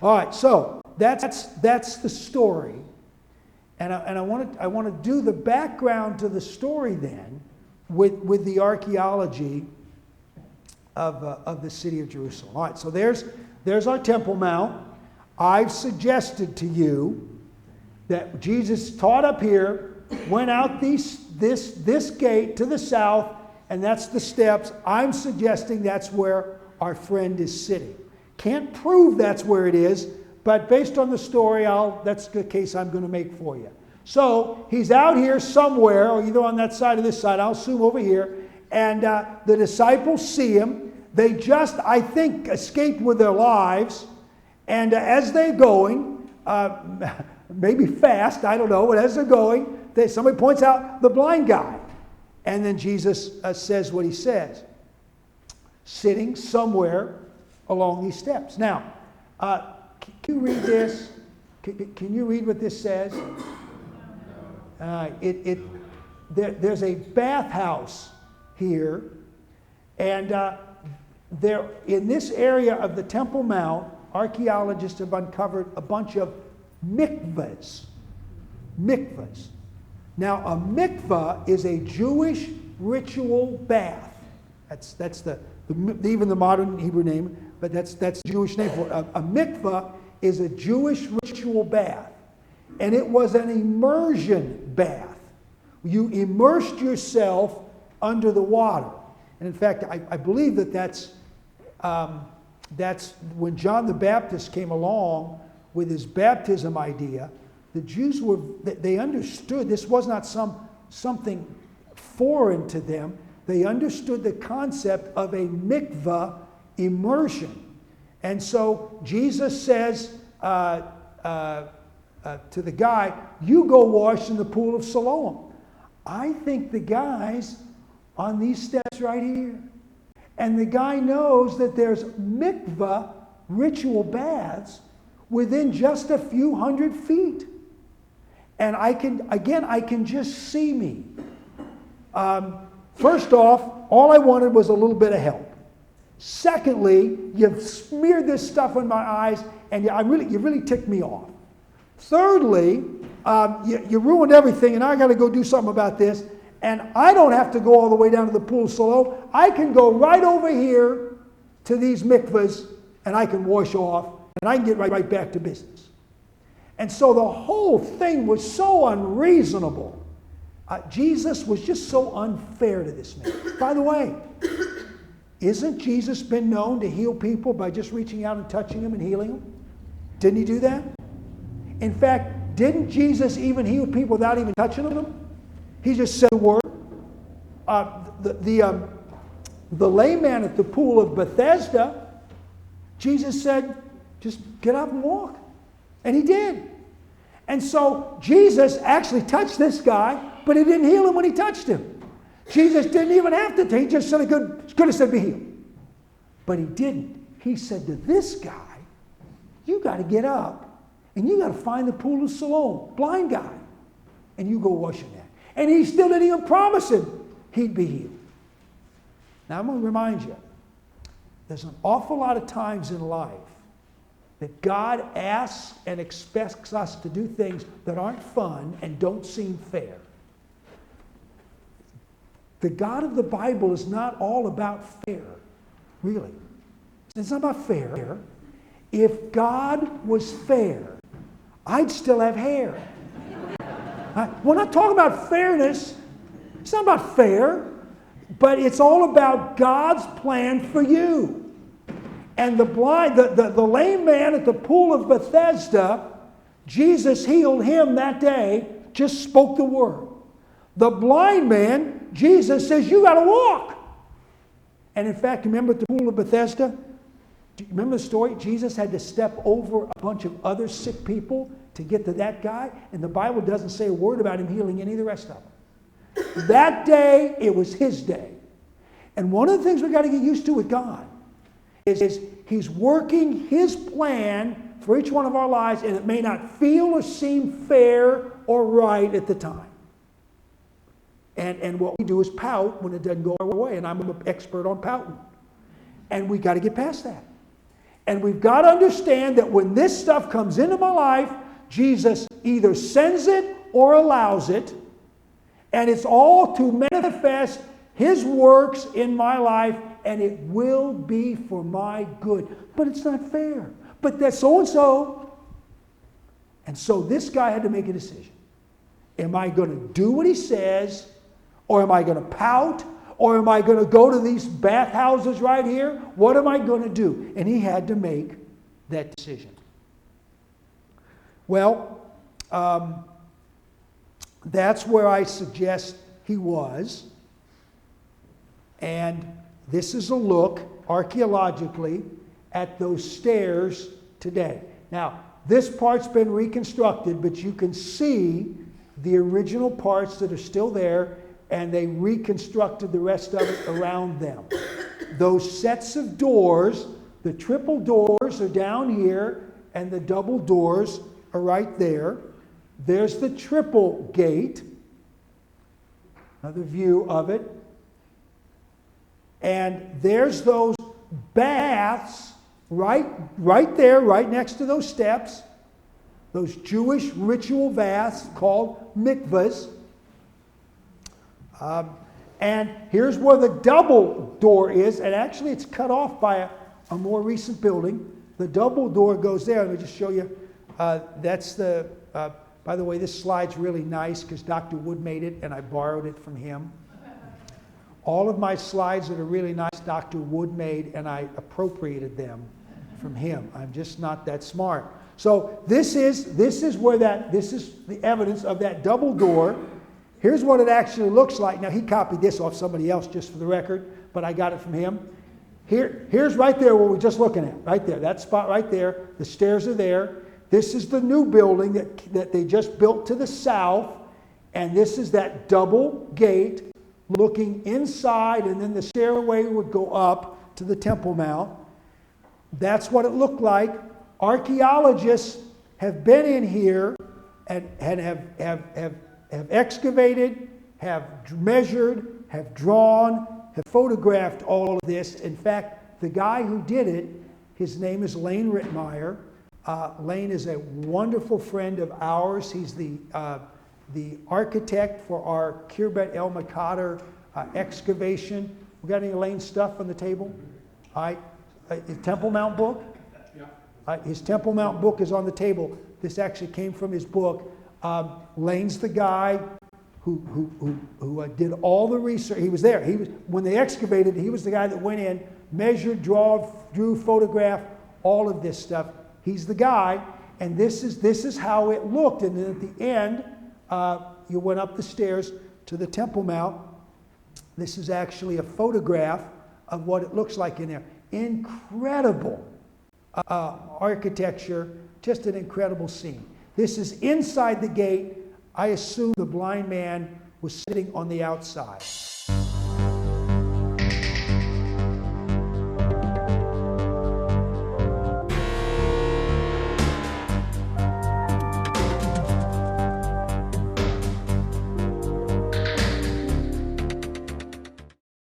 All right, so that's the story. And I want to do the background to the story then with the archaeology of the city of Jerusalem. All right, so there's our Temple Mount. I've suggested to you that Jesus taught up here, went out this gate to the south, and that's the steps. I'm suggesting that's where our friend is sitting. Can't prove that's where it is, but based on the story, that's the case I'm going to make for you. So he's out here somewhere, or either on that side or this side. I'll assume over here. And the disciples see him. They just, I think, escaped with their lives. And as they're going, maybe fast, I don't know, but as they're going, somebody points out the blind guy. And then Jesus says what he says, sitting somewhere along these steps. Now, can you read this? Can you read what this says? There's a bathhouse here, and there in this area of the Temple Mount, archaeologists have uncovered a bunch of mikvahs. Mikvahs. Now, a mikvah is a Jewish ritual bath. That's even the modern Hebrew name, but that's the Jewish name for it. A mikvah is a Jewish ritual bath. And it was an immersion bath. You immersed yourself under the water. And in fact, I believe that's when John the Baptist came along with his baptism idea. The Jews they understood this was not something foreign to them. They understood the concept of a mikvah immersion. And so Jesus says to the guy, you go wash in the pool of Siloam. I think the guy's on these steps right here. And the guy knows that there's mikvah ritual baths within just a few hundred feet. And I can just see me. First off, all I wanted was a little bit of help. Secondly, you've smeared this stuff on my eyes, and you really ticked me off. Thirdly, you ruined everything, and I got to go do something about this. And I don't have to go all the way down to the pool of Siloam. I can go right over here to these mikvahs, and I can wash off, and I can get right back to business. And so the whole thing was so unreasonable. Jesus was just so unfair to this man. By the way, isn't Jesus been known to heal people by just reaching out and touching them and healing them? Didn't he do that? In fact, didn't Jesus even heal people without even touching them? He just said the word. The lame man at the pool of Bethesda, Jesus said, just get up and walk. And he did. And so Jesus actually touched this guy, but he didn't heal him when he touched him. Jesus didn't even have to. He just said, could have said, be healed. But he didn't. He said to this guy, you got to get up and you got to find the pool of Siloam, blind guy, and you go wash in that. And he still didn't even promise him he'd be healed. Now I'm going to remind you, there's an awful lot of times in life that God asks and expects us to do things that aren't fun and don't seem fair. The God of the Bible is not all about fair, really. It's not about fair. If God was fair, I'd still have hair. We're not talking about fairness. It's not about fair, but it's all about God's plan for you. And the lame man at the pool of Bethesda, Jesus healed him that day, just spoke the word. The blind man, Jesus says, you got to walk. And in fact, remember at the pool of Bethesda? Do you remember the story? Jesus had to step over a bunch of other sick people to get to that guy. And the Bible doesn't say a word about him healing any of the rest of them. That day, it was his day. And one of the things we've got to get used to with God is he's working his plan for each one of our lives, and it may not feel or seem fair or right at the time. And what we do is pout when it doesn't go our way, and I'm an expert on pouting. And we got to get past that. And we've got to understand that when this stuff comes into my life, Jesus either sends it or allows it. And it's all to manifest His works in my life, and it will be for my good. But it's not fair. But that's so-and-so. And so this guy had to make a decision. Am I going to do what he says? Or am I going to pout? Or am I going to go to these bathhouses right here? What am I going to do? And he had to make that decision. Well, that's where I suggest he was. And this is a look, archaeologically, at those stairs today. Now, this part's been reconstructed, but you can see the original parts that are still there, and they reconstructed the rest of it around them. Those sets of doors, the triple doors are down here, and the double doors are right there. There's the triple gate. Another view of it. And there's those baths right there, right next to those steps. Those Jewish ritual baths called mikvahs. And here's where the double door is. And actually it's cut off by a more recent building. The double door goes there. Let me just show you. That's the... by the way, this slide's really nice because Dr. Wood made it and I borrowed it from him. All of my slides that are really nice, Dr. Wood made, and I appropriated them from him. I'm just not that smart. So this is the evidence of that double door. Here's what it actually looks like. Now he copied this off somebody else just for the record, but I got it from him. Here's right there where we're just looking at, right there. That spot right there. The stairs are there. This is the new building that they just built to the south, and this is that double gate looking inside, and then the stairway would go up to the Temple Mount. That's what it looked like. Archaeologists have been in here and have excavated, have measured, have drawn, have photographed all of this. In fact, the guy who did it, his name is Lane Rittmeyer. Lane is a wonderful friend of ours. He's the architect for our Kirbet El Makader excavation. We got any Lane stuff on the table? All right. His Temple Mount book? Yeah. His Temple Mount book is on the table. This actually came from his book. Lane's the guy who did all the research. He was there. When they excavated, he was the guy that went in, measured, drew, photographed, all of this stuff. He's the guy, and this is how it looked. And then at the end, you went up the stairs to the Temple Mount. This is actually a photograph of what it looks like in there. Incredible architecture, just an incredible scene. This is inside the gate. I assume the blind man was sitting on the outside.